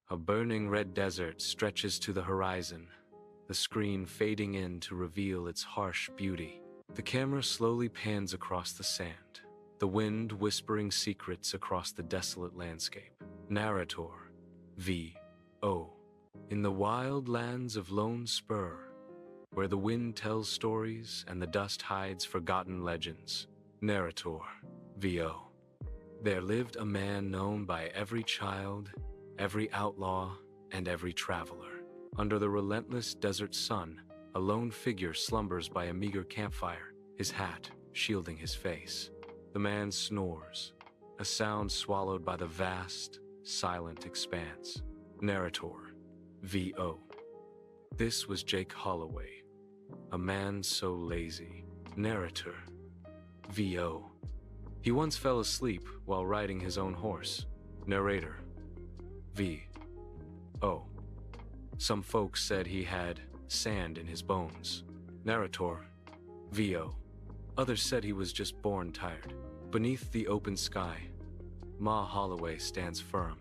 A burning red desert stretches to the horizon, the screen fading in to reveal its harsh beauty. The camera slowly pans across the sand, the wind whispering secrets across the desolate landscape. Narrator, V.O. In the wild lands of Lone Spur, where the wind tells stories and the dust hides forgotten legends. Narrator, V.O. There lived a man known by every child, every outlaw, and every traveler. Under the relentless desert sun, a lone figure slumbers by a meager campfire, his hat shielding his face. The man snores, a sound swallowed by the vast, silent expanse. Narrator, V.O. This was Jake Holloway, a man so lazy. Narrator, V.O. He once fell asleep while riding his own horse. Narrator, V.O. Some folks said he had sand in his bones. Narrator, V.O. Others said he was just born tired. Beneath the open sky, Ma Holloway stands firm,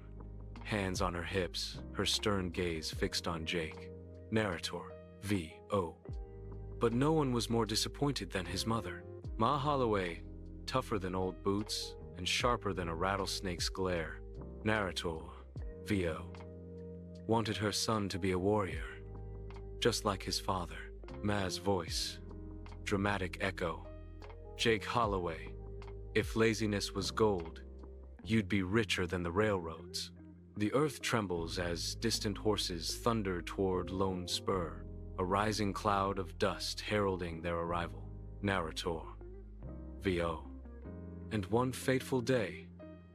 hands on her hips, her stern gaze fixed on Jake. Narrator, V.O. But no one was more disappointed than his mother. Ma Holloway, tougher than old boots and sharper than a rattlesnake's glare. Narrator, V.O. wanted her son to be a warrior, just like his father. Ma's voice, dramatic echo. Jake Holloway, if laziness was gold, you'd be richer than the railroads. The earth trembles as distant horses thunder toward Lone Spur, a rising cloud of dust heralding their arrival. Narrator, V.O. And one fateful day,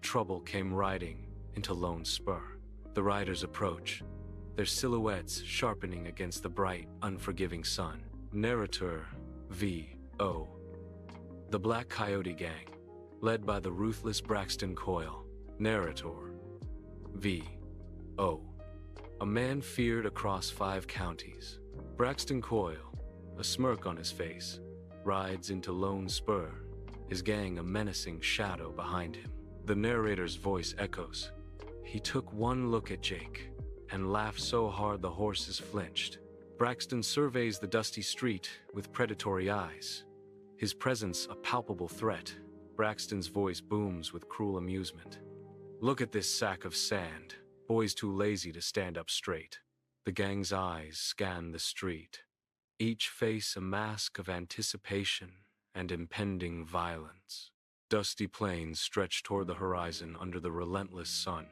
trouble came riding into Lone Spur. The riders approach, their silhouettes sharpening against the bright, unforgiving sun. Narrator, V.O. The Black Coyote Gang, led by the ruthless Braxton Coyle. Narrator, V.O. A man feared across 5 counties. Braxton Coyle, a smirk on his face, rides into Lone Spur, his gang a menacing shadow behind him. The narrator's voice echoes. He took one look at Jake and laughed so hard the horses flinched. Braxton surveys the dusty street with predatory eyes, his presence a palpable threat. Braxton's voice booms with cruel amusement. Look at this sack of sand. Boys too lazy to stand up straight. The gang's eyes scan the street, each face a mask of anticipation and impending violence. Dusty plains stretch toward the horizon under the relentless sun,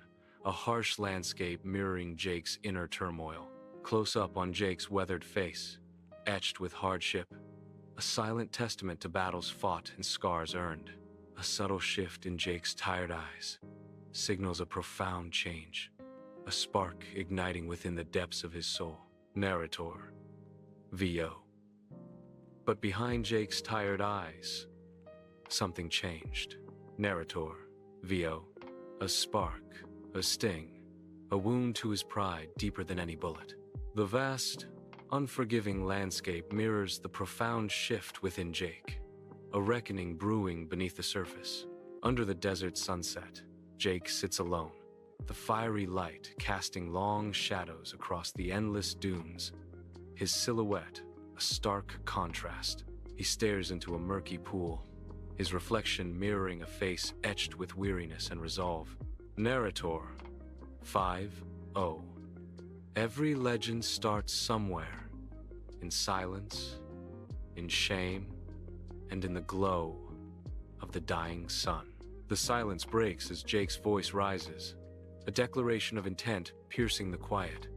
a harsh landscape mirroring Jake's inner turmoil. Close up on Jake's weathered face, etched with hardship, a silent testament to battles fought and scars earned. A subtle shift in Jake's tired eyes signals a profound change, a spark igniting within the depths of his soul. Narrator, V.O. But behind Jake's tired eyes, something changed. Narrator, V.O. A spark, a sting, a wound to his pride deeper than any bullet. The vast, unforgiving landscape mirrors the profound shift within Jake, a reckoning brewing beneath the surface. Under the desert sunset, Jake sits alone, the fiery light casting long shadows across the endless dunes. His silhouette, a stark contrast. He stares into a murky pool, his reflection mirroring a face etched with weariness and resolve. Narrator, 5-0. Every legend starts somewhere, in silence, in shame, and in the glow of the dying sun. The silence breaks as Jake's voice rises, a declaration of intent piercing the quiet.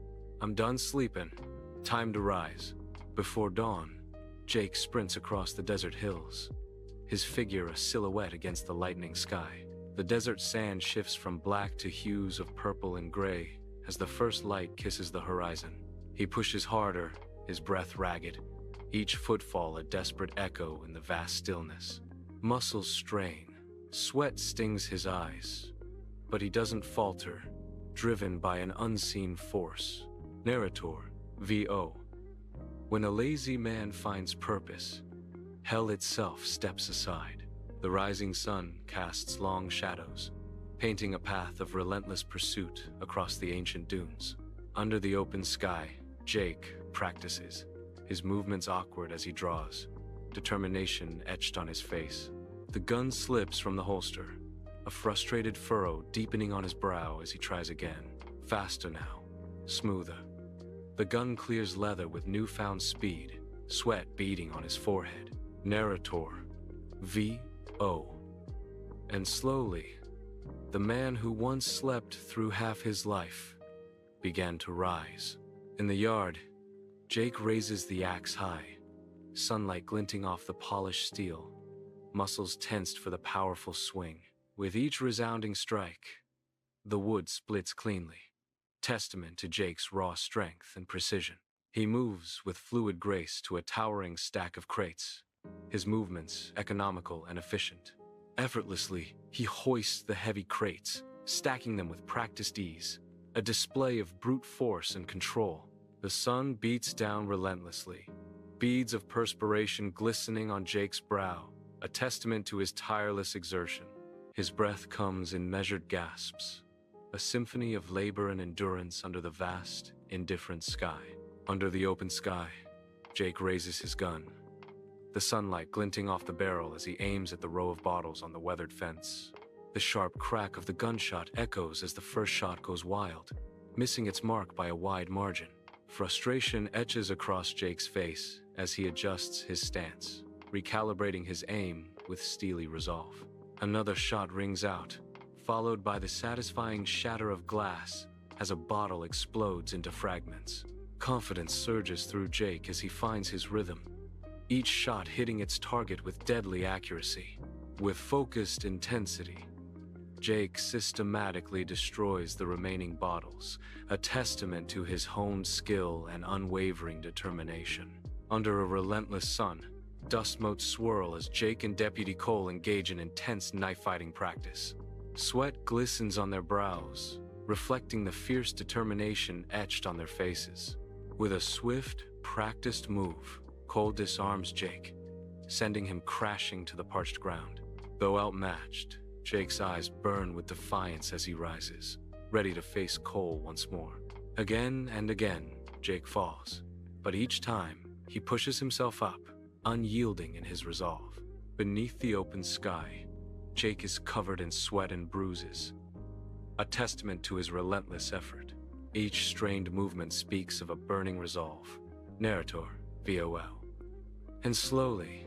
I'm done sleeping. Time to rise. Before dawn, Jake sprints across the desert hills, his figure a silhouette against the lightening sky. The desert sand shifts from black to hues of purple and gray as the first light kisses the horizon. He pushes harder, his breath ragged, each footfall a desperate echo in the vast stillness. Muscles strain, sweat stings his eyes, but he doesn't falter, driven by an unseen force. Narrator, V.O. When a lazy man finds purpose, hell itself steps aside. The rising sun casts long shadows, painting a path of relentless pursuit across the ancient dunes. Under the open sky, Jake practices, his movements awkward as he draws, determination etched on his face. The gun slips from the holster, a frustrated furrow deepening on his brow as he tries again. Faster now, smoother. The gun clears leather with newfound speed, sweat beading on his forehead. Narrator, V.O. And slowly, the man who once slept through half his life began to rise. In the yard, Jake raises the axe high, sunlight glinting off the polished steel, muscles tensed for the powerful swing. With each resounding strike, the wood splits cleanly, testament to Jake's raw strength and precision. He moves with fluid grace to a towering stack of crates, his movements economical and efficient. Effortlessly, he hoists the heavy crates, stacking them with practiced ease, a display of brute force and control. The sun beats down relentlessly, beads of perspiration glistening on Jake's brow, a testament to his tireless exertion. His breath comes in measured gasps, a symphony of labor and endurance under the vast, indifferent sky. Under the open sky, Jake raises his gun, the sunlight glinting off the barrel as he aims at the row of bottles on the weathered fence. The sharp crack of the gunshot echoes as the first shot goes wild, missing its mark by a wide margin. Frustration etches across Jake's face as he adjusts his stance, recalibrating his aim with steely resolve. Another shot rings out, followed by the satisfying shatter of glass as a bottle explodes into fragments. Confidence surges through Jake as he finds his rhythm, each shot hitting its target with deadly accuracy. With focused intensity, Jake systematically destroys the remaining bottles, a testament to his honed skill and unwavering determination. Under a relentless sun, dust motes swirl as Jake and Deputy Cole engage in intense knife-fighting practice. Sweat glistens on their brows, reflecting the fierce determination etched on their faces. With a swift, practiced move, Cole disarms Jake, sending him crashing to the parched ground. Though outmatched, Jake's eyes burn with defiance as he rises, ready to face Cole once more. Again and again, Jake falls, but each time, he pushes himself up, unyielding in his resolve. Beneath the open sky, Jake is covered in sweat and bruises, a testament to his relentless effort. Each strained movement speaks of a burning resolve. Narrator, VOL. And slowly,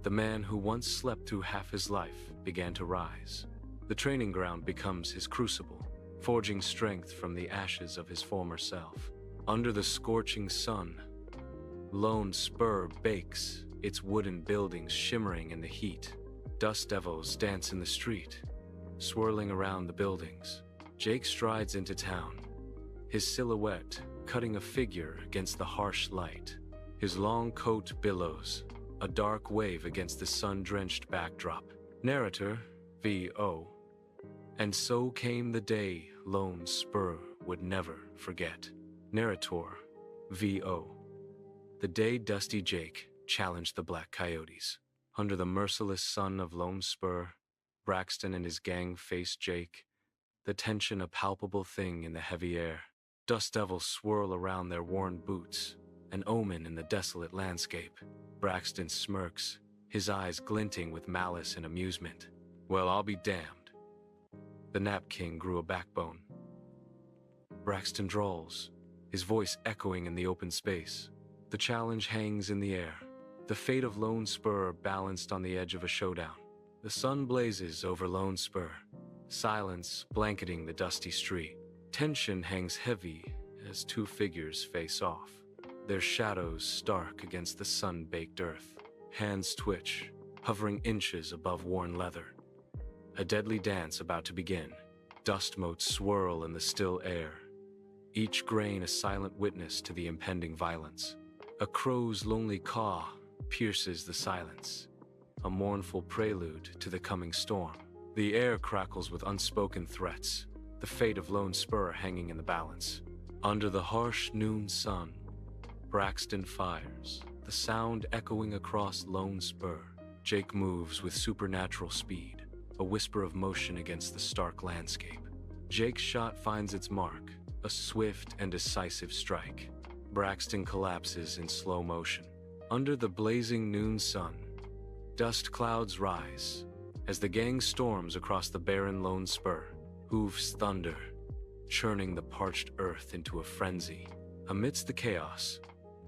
the man who once slept through half his life began to rise. The training ground becomes his crucible, forging strength from the ashes of his former self. Under the scorching sun, Lone Spur bakes, its wooden buildings shimmering in the heat. Dust devils dance in the street, swirling around the buildings. Jake strides into town, his silhouette cutting a figure against the harsh light. His long coat billows, a dark wave against the sun-drenched backdrop. Narrator, V.O. And so came the day Lone Spur would never forget. Narrator, V.O. The day Dusty Jake challenged the Black Coyotes. Under the merciless sun of Lone Spur, Braxton and his gang faced Jake, the tension a palpable thing in the heavy air. Dust devils swirl around their worn boots, an omen in the desolate landscape. Braxton smirks, his eyes glinting with malice and amusement. Well, I'll be damned. The Nap King grew a backbone. Braxton drawls, his voice echoing in the open space. The challenge hangs in the air, the fate of Lone Spur balanced on the edge of a showdown. The sun blazes over Lone Spur, silence blanketing the dusty street. Tension hangs heavy as two figures face off, their shadows stark against the sun-baked earth. Hands twitch, hovering inches above worn leather. A deadly dance about to begin. Dust motes swirl in the still air, each grain a silent witness to the impending violence. A crow's lonely caw pierces the silence, a mournful prelude to the coming storm. The air crackles with unspoken threats, the fate of Lone Spur hanging in the balance. Under the harsh noon sun, Braxton fires, the sound echoing across Lone Spur. Jake moves with supernatural speed, a whisper of motion against the stark landscape. Jake's shot finds its mark, a swift and decisive strike. Braxton collapses in slow motion. Under the blazing noon sun, dust clouds rise as the gang storms across the barren Lone Spur. Hooves thunder, churning the parched earth into a frenzy. Amidst the chaos,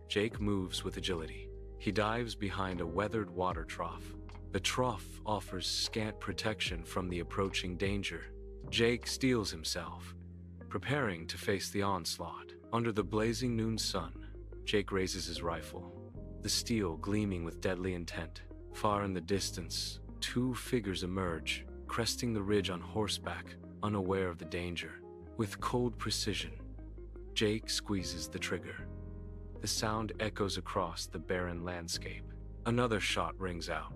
Jake moves with agility. He dives behind a weathered water trough. The trough offers scant protection from the approaching danger. Jake steels himself, preparing to face the onslaught. Under the blazing noon sun, Jake raises his rifle, the steel gleaming with deadly intent. Far in the distance, two figures emerge, cresting the ridge on horseback, unaware of the danger. With cold precision, Jake squeezes the trigger. The sound echoes across the barren landscape. Another shot rings out,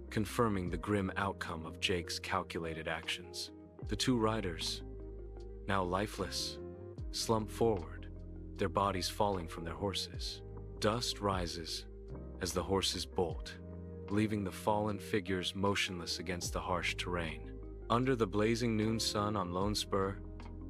confirming the grim outcome of Jake's calculated actions. The two riders, now lifeless, slump forward, their bodies falling from their horses. Dust rises as the horses bolt, leaving the fallen figures motionless against the harsh terrain. Under the blazing noon sun on Lone Spur,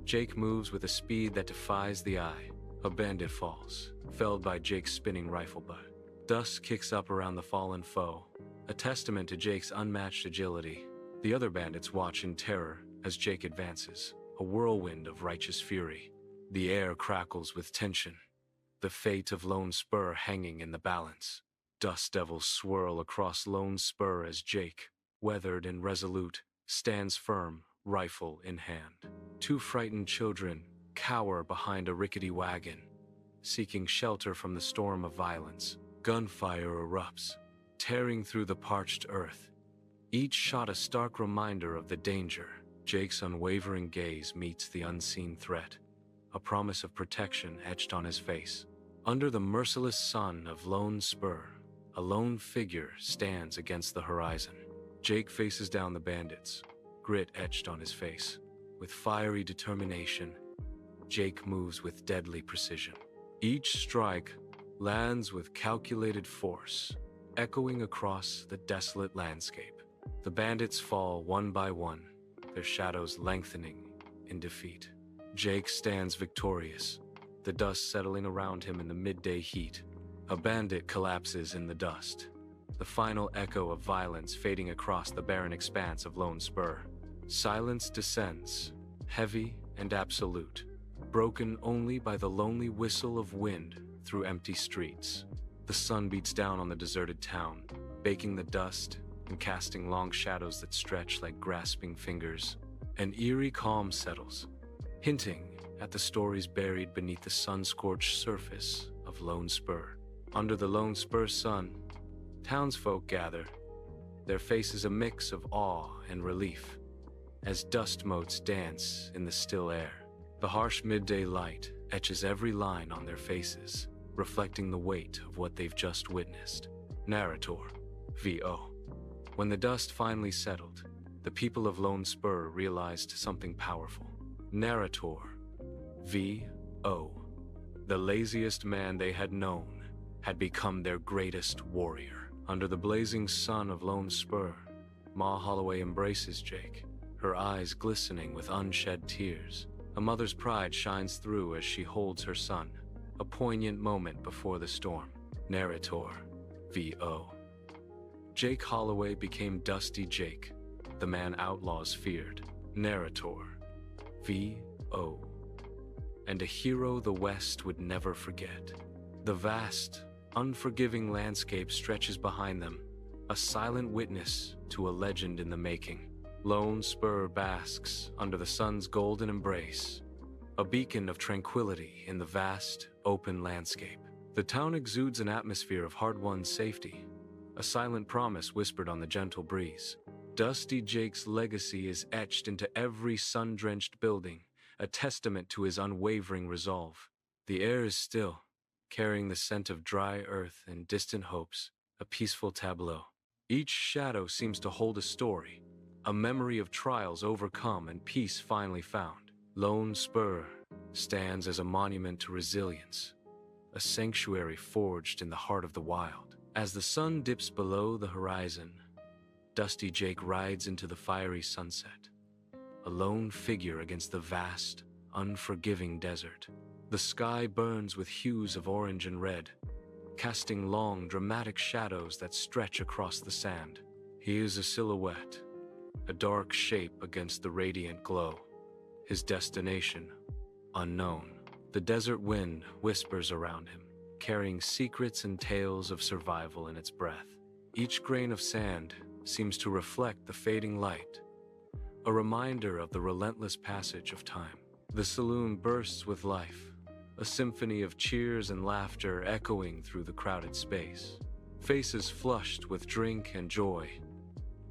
Jake moves with a speed that defies the eye. A bandit falls, felled by Jake's spinning rifle butt. Dust kicks up around the fallen foe, a testament to Jake's unmatched agility. The other bandits watch in terror as Jake advances, a whirlwind of righteous fury. The air crackles with tension, the fate of Lone Spur hanging in the balance. Dust devils swirl across Lone Spur as Jake, weathered and resolute, stands firm, rifle in hand. Two frightened children cower behind a rickety wagon, seeking shelter from the storm of violence. Gunfire erupts, tearing through the parched earth, each shot a stark reminder of the danger. Jake's unwavering gaze meets the unseen threat, a promise of protection etched on his face. Under the merciless sun of Lone Spur, a lone figure stands against the horizon. Jake faces down the bandits, grit etched on his face. With fiery determination, Jake moves with deadly precision. Each strike lands with calculated force, echoing across the desolate landscape. The bandits fall one by one, their shadows lengthening in defeat. Jake stands victorious, the dust settling around him in the midday heat. A bandit collapses in the dust, the final echo of violence fading across the barren expanse of Lone Spur. Silence descends, heavy and absolute, broken only by the lonely whistle of wind through empty streets. The sun beats down on the deserted town, baking the dust and casting long shadows that stretch like grasping fingers. An eerie calm settles, hinting at the stories buried beneath the sun-scorched surface of Lone Spur. Under the Lone Spur sun, townsfolk gather, their faces a mix of awe and relief, as dust motes dance in the still air. The harsh midday light etches every line on their faces, reflecting the weight of what they've just witnessed. Narrator, V.O. When the dust finally settled, the people of Lone Spur realized something powerful. Narrator, V.O. The laziest man they had known had become their greatest warrior. Under the blazing sun of Lone Spur, Ma Holloway embraces Jake, her eyes glistening with unshed tears. A mother's pride shines through as she holds her son, a poignant moment before the storm. Narrator, V.O. Jake Holloway became Dusty Jake, the man outlaws feared. Narrator, V.O. And a hero the West would never forget. The vast, unforgiving landscape stretches behind them, a silent witness to a legend in the making. Lone Spur basks under the sun's golden embrace, a beacon of tranquility in the vast, open landscape. The town exudes an atmosphere of hard-won safety, a silent promise whispered on the gentle breeze. Dusty Jake's legacy is etched into every sun-drenched building, a testament to his unwavering resolve. The air is still, carrying the scent of dry earth and distant hopes, a peaceful tableau. Each shadow seems to hold a story, a memory of trials overcome and peace finally found. Lone Spur stands as a monument to resilience, a sanctuary forged in the heart of the wild. As the sun dips below the horizon, Dusty Jake rides into the fiery sunset, a lone figure against the vast, unforgiving desert. The sky burns with hues of orange and red, casting long, dramatic shadows that stretch across the sand. He is a silhouette, a dark shape against the radiant glow. His destination, unknown. The desert wind whispers around him, carrying secrets and tales of survival in its breath. Each grain of sand seems to reflect the fading light, a reminder of the relentless passage of time. The saloon bursts with life, a symphony of cheers and laughter echoing through the crowded space. Faces flushed with drink and joy,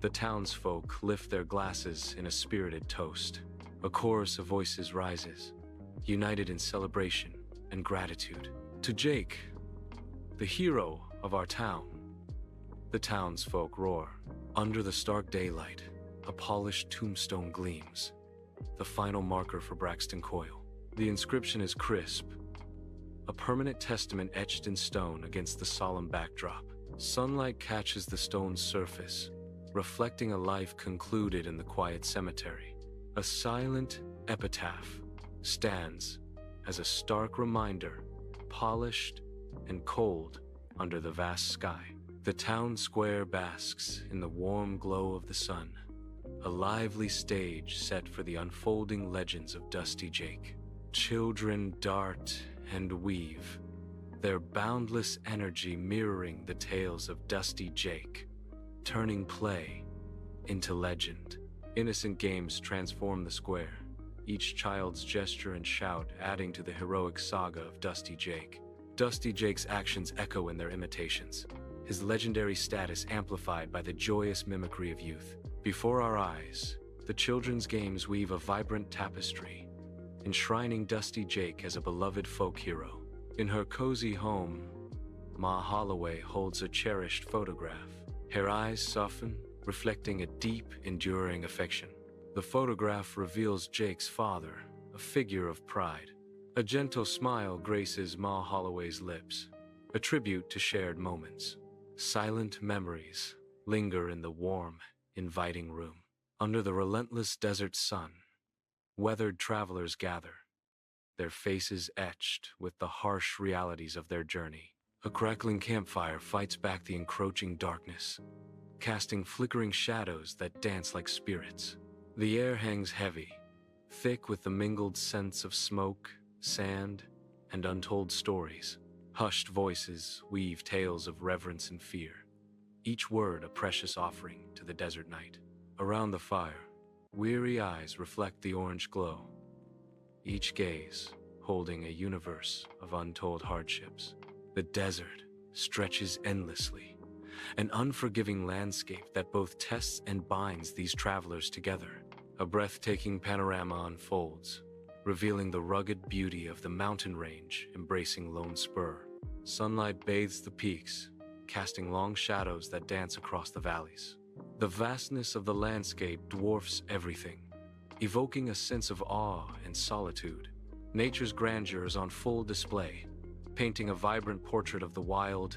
the townsfolk lift their glasses in a spirited toast. A chorus of voices rises, united in celebration and gratitude. To Jake, the hero of our town, the townsfolk roar. Under the stark daylight, a polished tombstone gleams, the final marker for Braxton Coyle. The inscription is crisp, a permanent testament etched in stone against the solemn backdrop. Sunlight catches the stone's surface, reflecting a life concluded in the quiet cemetery. A silent epitaph stands as a stark reminder, polished and cold under the vast sky. The town square basks in the warm glow of the sun, a lively stage set for the unfolding legends of Dusty Jake. Children dart and weave, their boundless energy mirroring the tales of Dusty Jake, turning play into legend. Innocent games transform the square, each child's gesture and shout adding to the heroic saga of Dusty Jake. Dusty Jake's actions echo in their imitations, his legendary status amplified by the joyous mimicry of youth. Before our eyes, the children's games weave a vibrant tapestry, enshrining Dusty Jake as a beloved folk hero. In her cozy home, Ma Holloway holds a cherished photograph. Her eyes soften, reflecting a deep, enduring affection. The photograph reveals Jake's father, a figure of pride. A gentle smile graces Ma Holloway's lips, a tribute to shared moments. Silent memories linger in the warm, inviting room. Under the relentless desert sun, weathered travelers gather, their faces etched with the harsh realities of their journey. A crackling campfire fights back the encroaching darkness, casting flickering shadows that dance like spirits. The air hangs heavy, thick with the mingled scents of smoke, sand, and untold stories. Hushed voices weave tales of reverence and fear, each word a precious offering to the desert night. Around the fire, weary eyes reflect the orange glow, each gaze holding a universe of untold hardships. The desert stretches endlessly, an unforgiving landscape that both tests and binds these travelers together. A breathtaking panorama unfolds, revealing the rugged beauty of the mountain range embracing Lone Spur. Sunlight bathes the peaks, casting long shadows that dance across the valleys. The vastness of the landscape dwarfs everything, evoking a sense of awe and solitude. Nature's grandeur is on full display, painting a vibrant portrait of the wild,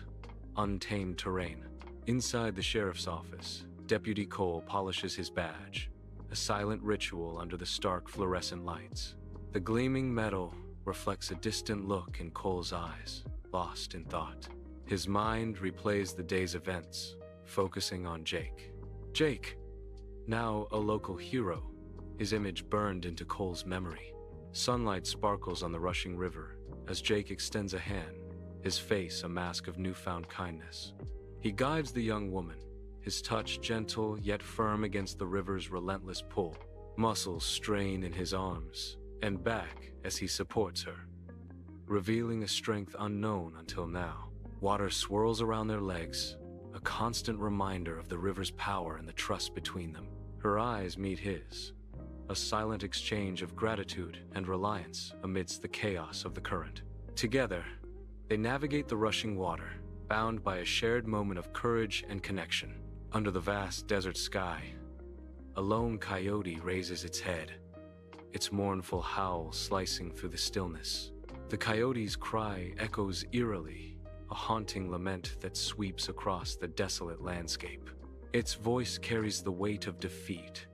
untamed terrain. Inside the sheriff's office, Deputy Cole polishes his badge, a silent ritual under the stark fluorescent lights. The gleaming metal reflects a distant look in Cole's eyes, lost in thought. His mind replays the day's events, focusing on Jake. Jake, now a local hero, his image burned into Cole's memory. Sunlight sparkles on the rushing river as Jake extends a hand, his face a mask of newfound kindness. He guides the young woman, his touch gentle yet firm against the river's relentless pull. Muscles strain in his arms and back as he supports her, revealing a strength unknown until now. Water swirls around their legs, a constant reminder of the river's power and the trust between them. Her eyes meet his, a silent exchange of gratitude and reliance amidst the chaos of the current. Together, they navigate the rushing water, bound by a shared moment of courage and connection. Under the vast desert sky, a lone coyote raises its head, its mournful howl slicing through the stillness. The coyote's cry echoes eerily, a haunting lament that sweeps across the desolate landscape. Its voice carries the weight of defeat,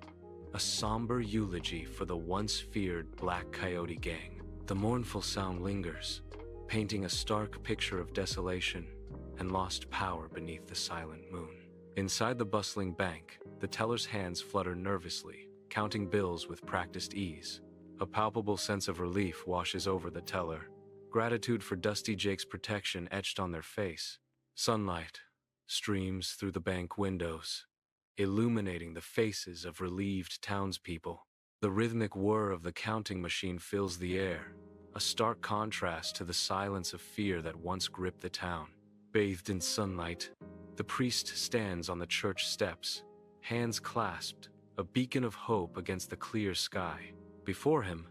a somber eulogy for the once feared Black Coyote gang. The mournful sound lingers, painting a stark picture of desolation and lost power beneath the silent moon. Inside the bustling bank, the teller's hands flutter nervously, counting bills with practiced ease. A palpable sense of relief washes over the teller, gratitude for Dusty Jake's protection etched on their face. Sunlight streams through the bank windows, illuminating the faces of relieved townspeople. The rhythmic whir of the counting machine fills the air, a stark contrast to the silence of fear that once gripped the town. Bathed in sunlight, the priest stands on the church steps, hands clasped, a beacon of hope against the clear sky. Before him,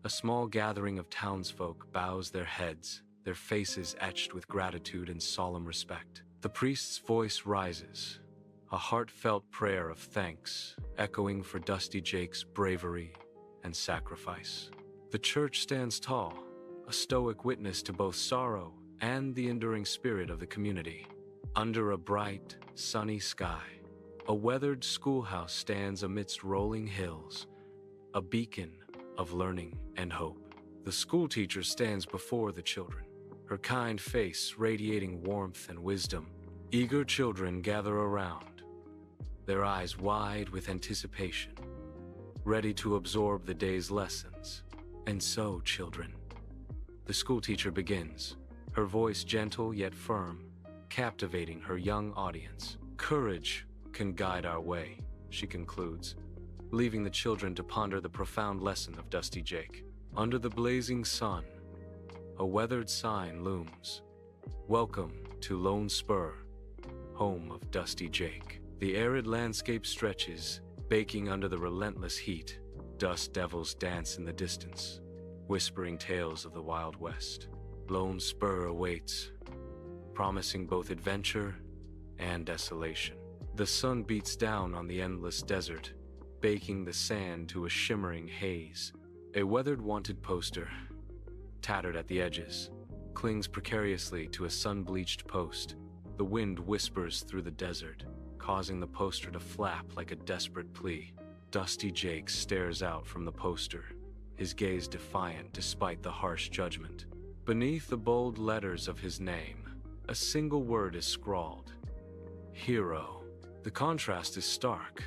a small gathering of townsfolk bows their heads, their faces etched with gratitude and solemn respect. The priest's voice rises, a heartfelt prayer of thanks, echoing for Dusty Jake's bravery and sacrifice. The church stands tall, a stoic witness to both sorrow and the enduring spirit of the community. Under a bright, sunny sky, a weathered schoolhouse stands amidst rolling hills, a beacon of learning and hope. The schoolteacher stands before the children, her kind face radiating warmth and wisdom. Eager children gather around, their eyes wide with anticipation, ready to absorb the day's lessons. And so, children, the schoolteacher begins, her voice gentle yet firm, captivating her young audience. Courage can guide our way, she concludes, leaving the children to ponder the profound lesson of Dusty Jake. Under the blazing sun, a weathered sign looms. Welcome to Lone Spur, home of Dusty Jake. The arid landscape stretches, baking under the relentless heat. Dust devils dance in the distance, whispering tales of the Wild West. Lone Spur awaits, promising both adventure and desolation. The sun beats down on the endless desert, baking the sand to a shimmering haze. A weathered wanted poster, tattered at the edges, clings precariously to a sun-bleached post. The wind whispers through the desert, causing the poster to flap like a desperate plea. Dusty Jake stares out from the poster, his gaze defiant despite the harsh judgment. Beneath the bold letters of his name, a single word is scrawled: Hero. The contrast is stark,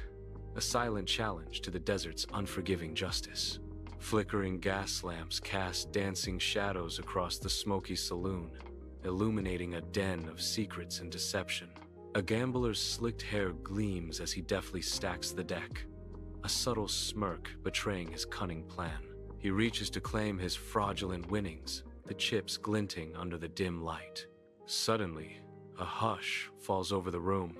a silent challenge to the desert's unforgiving justice. Flickering gas lamps cast dancing shadows across the smoky saloon, illuminating a den of secrets and deception. A gambler's slicked hair gleams as he deftly stacks the deck, a subtle smirk betraying his cunning plan. He reaches to claim his fraudulent winnings, the chips glinting under the dim light. Suddenly, a hush falls over the room,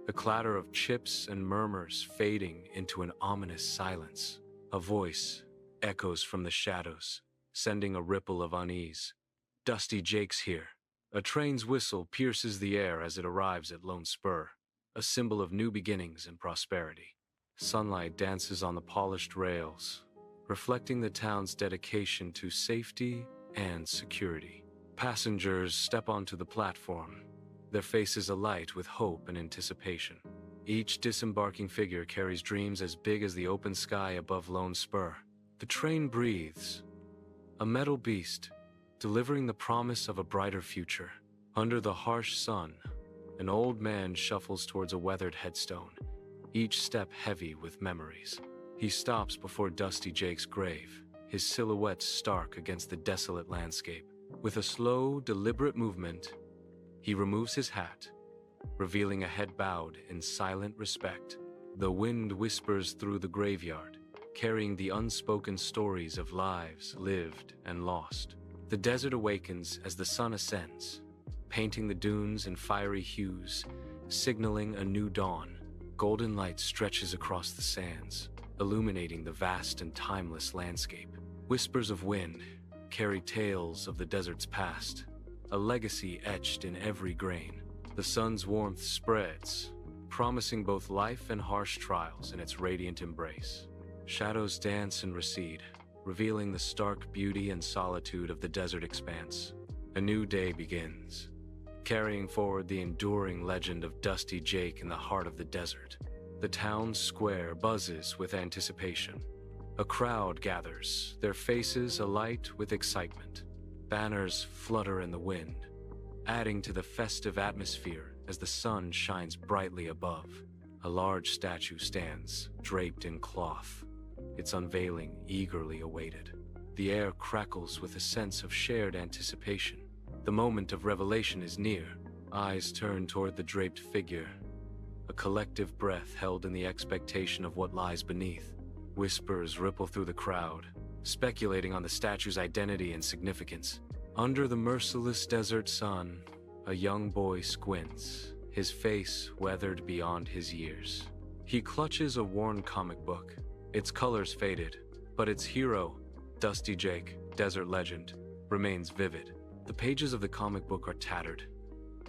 the clatter of chips and murmurs fading into an ominous silence. A voice echoes from the shadows, sending a ripple of unease. Dusty Jake's here. A train's whistle pierces the air as it arrives at Lone Spur, a symbol of new beginnings and prosperity. Sunlight dances on the polished rails, reflecting the town's dedication to safety and security. Passengers step onto the platform, their faces alight with hope and anticipation. Each disembarking figure carries dreams as big as the open sky above Lone Spur. The train breathes, a metal beast, delivering the promise of a brighter future. Under the harsh sun, an old man shuffles towards a weathered headstone, each step heavy with memories. He stops before Dusty Jake's grave, his silhouette stark against the desolate landscape. With a slow, deliberate movement, he removes his hat, revealing a head bowed in silent respect. The wind whispers through the graveyard, carrying the unspoken stories of lives lived and lost. The desert awakens as the sun ascends, painting the dunes in fiery hues, signaling a new dawn. Golden light stretches across the sands, illuminating the vast and timeless landscape. Whispers of wind carry tales of the desert's past, a legacy etched in every grain. The sun's warmth spreads, promising both life and harsh trials in its radiant embrace. Shadows dance and recede, revealing the stark beauty and solitude of the desert expanse. A new day begins, carrying forward the enduring legend of Dusty Jake in the heart of the desert. The town square buzzes with anticipation. A crowd gathers, their faces alight with excitement. Banners flutter in the wind, adding to the festive atmosphere as the sun shines brightly above. A large statue stands, draped in cloth, its unveiling eagerly awaited. The air crackles with a sense of shared anticipation. The moment of revelation is near. Eyes turn toward the draped figure, a collective breath held in the expectation of what lies beneath. Whispers ripple through the crowd, speculating on the statue's identity and significance. Under the merciless desert sun, a young boy squints, his face weathered beyond his years. He clutches a worn comic book, its colors faded, but its hero, Dusty Jake, desert legend, remains vivid. The pages of the comic book are tattered,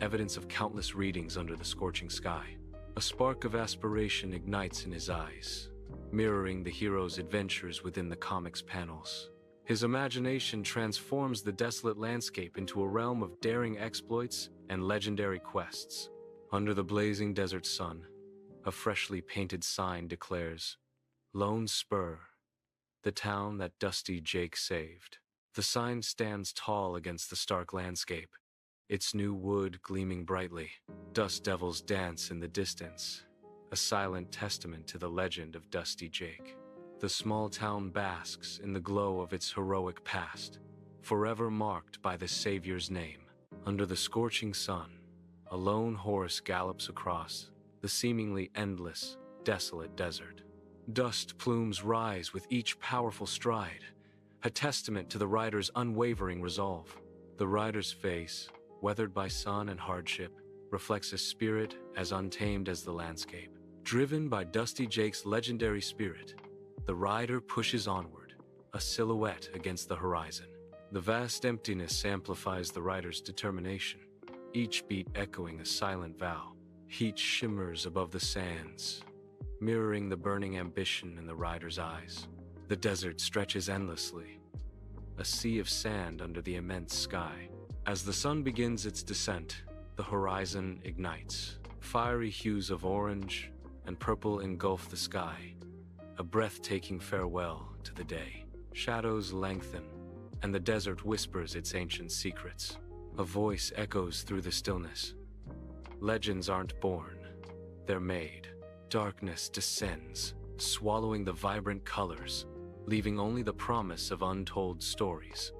evidence of countless readings under the scorching sky. A spark of aspiration ignites in his eyes, mirroring the hero's adventures within the comic's panels. His imagination transforms the desolate landscape into a realm of daring exploits and legendary quests. Under the blazing desert sun, a freshly painted sign declares, "Lone Spur, the town that Dusty Jake saved." The sign stands tall against the stark landscape, its new wood gleaming brightly. Dust devils dance in the distance, a silent testament to the legend of Dusty Jake. The small town basks in the glow of its heroic past, forever marked by the Savior's name. Under the scorching sun, a lone horse gallops across the seemingly endless, desolate desert. Dust plumes rise with each powerful stride, a testament to the rider's unwavering resolve. The rider's face, weathered by sun and hardship, reflects a spirit as untamed as the landscape. Driven by Dusty Jake's legendary spirit, the rider pushes onward, a silhouette against the horizon. The vast emptiness amplifies the rider's determination, each beat echoing a silent vow. Heat shimmers above the sands, mirroring the burning ambition in the rider's eyes. The desert stretches endlessly, a sea of sand under the immense sky. As the sun begins its descent, the horizon ignites. Fiery hues of orange and purple engulf the sky, a breathtaking farewell to the day. Shadows lengthen, and the desert whispers its ancient secrets. A voice echoes through the stillness. Legends aren't born, they're made. Darkness descends, swallowing the vibrant colors, leaving only the promise of untold stories.